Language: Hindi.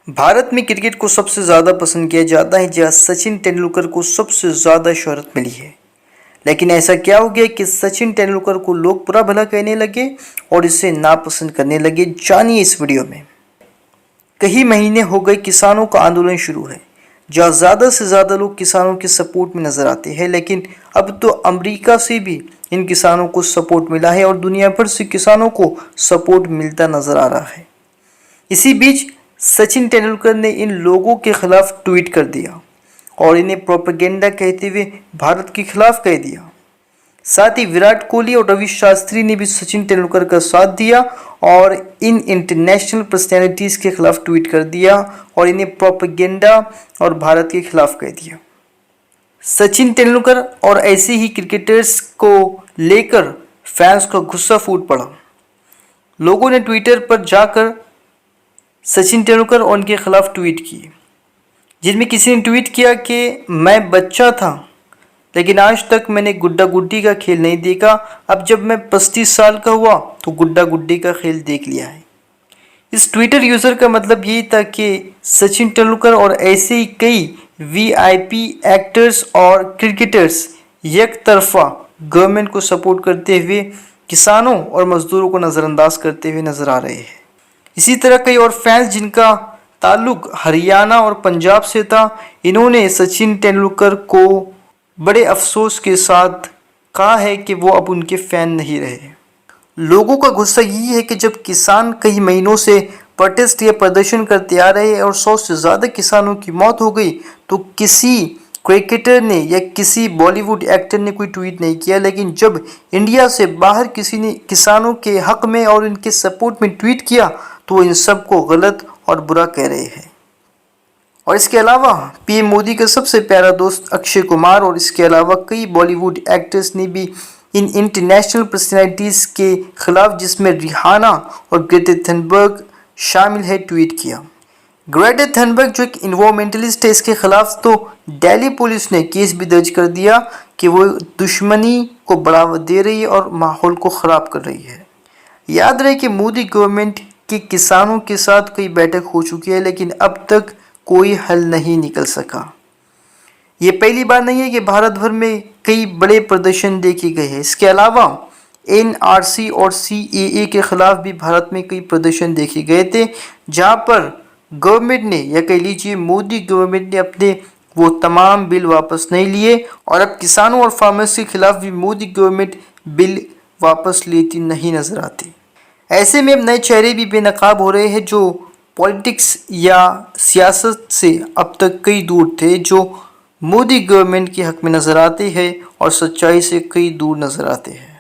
भारत में क्रिकेट को सबसे ज़्यादा पसंद किया जाता है, जहाँ सचिन तेंदुलकर को सबसे ज़्यादा शोहरत मिली है। लेकिन ऐसा क्या हो गया कि सचिन तेंदुलकर को लोग बुरा भला कहने लगे और इसे नापसंद करने लगे। जानिए इस वीडियो में। कई महीने हो गए किसानों का आंदोलन शुरू है, जहाँ ज़्यादा से ज़्यादा लोग किसानों के सपोर्ट में नजर आते हैं। लेकिन अब तो अमेरिका से भी इन किसानों को सपोर्ट मिला है और दुनिया भर से किसानों को सपोर्ट मिलता नजर आ रहा है। इसी बीच सचिन तेंदुलकर ने इन लोगों के खिलाफ ट्वीट कर दिया और इन्हें प्रोपेगेंडा कहते हुए भारत के खिलाफ कह दिया। साथ ही विराट कोहली और रवि शास्त्री ने भी सचिन तेंदुलकर का साथ दिया और इन इंटरनेशनल पर्सनैलिटीज़ के खिलाफ ट्वीट कर दिया और इन्हें प्रोपेगेंडा और भारत के खिलाफ कह दिया। सचिन तेंदुलकर और ऐसे ही क्रिकेटर्स को लेकर फैंस का गुस्सा फूट पड़ा। लोगों ने ट्विटर पर जाकर सचिन तेंदुलकर और उनके खिलाफ ट्वीट किए, जिनमें किसी ने ट्वीट किया कि मैं बच्चा था लेकिन आज तक मैंने गुड्डा गुड्डी का खेल नहीं देखा। अब जब मैं 35 साल का हुआ तो गुड्डा गुड्डी का खेल देख लिया है। इस ट्विटर यूज़र का मतलब यही था कि सचिन तेंदुलकर और ऐसे ही कई वीआईपी एक्टर्स और क्रिकेटर्स एक तरफा गवर्नमेंट को सपोर्ट करते हुए किसानों और मजदूरों को नज़रअंदाज करते हुए नजर आ रहे हैं। इसी तरह कई और फैंस जिनका ताल्लुक हरियाणा और पंजाब से था, इन्होंने सचिन तेंदुलकर को बड़े अफसोस के साथ कहा है कि वो अब उनके फैन नहीं रहे। लोगों का गुस्सा यही है कि जब किसान कई महीनों से प्रोटेस्ट या प्रदर्शन करते आ रहे हैं और 100 से ज़्यादा किसानों की मौत हो गई, तो किसी क्रिकेटर ने या किसी बॉलीवुड एक्टर ने कोई ट्वीट नहीं किया। लेकिन जब इंडिया से बाहर किसी ने किसानों के हक में और इनके सपोर्ट में ट्वीट किया तो वो इन सब को गलत और बुरा कह रहे हैं। और इसके अलावा पीएम मोदी का सबसे प्यारा दोस्त अक्षय कुमार और इसके अलावा कई बॉलीवुड एक्टर्स ने भी इन इंटरनेशनल पर्सनैलिटीज़ के खिलाफ, जिसमें रिहाना और ग्रेटा थनबर्ग शामिल है, ट्वीट किया। ग्रेटा थनबर्ग जो एक इन्वायरमेंटलिस्ट है, इसके खिलाफ तो दिल्ली पुलिस ने केस भी दर्ज कर दिया कि वो दुश्मनी को बढ़ावा दे रही है और माहौल को ख़राब कर रही है। याद रहे कि मोदी गवर्नमेंट की किसानों के साथ कई बैठक हो चुकी है, लेकिन अब तक कोई हल नहीं निकल सका। ये पहली बार नहीं है कि भारत भर में कई बड़े प्रदर्शन देखे गए हैं। इसके अलावा एनआरसी और सीएए के खिलाफ भी भारत में कई प्रदर्शन देखे गए थे, जहां पर गवर्नमेंट ने या कह लीजिए मोदी गवर्नमेंट ने अपने वो तमाम बिल वापस नहीं लिए और अब किसानों और फार्मर्स के खिलाफ भी मोदी गवर्नमेंट बिल वापस लेती नहीं नजर आती। ऐसे में अब नए चेहरे भी बेनकाब हो रहे हैं, जो पॉलिटिक्स या सियासत से अब तक कई दूर थे, जो मोदी गवर्नमेंट के हक में नज़र आते हैं और सच्चाई से कई दूर नज़र आते हैं।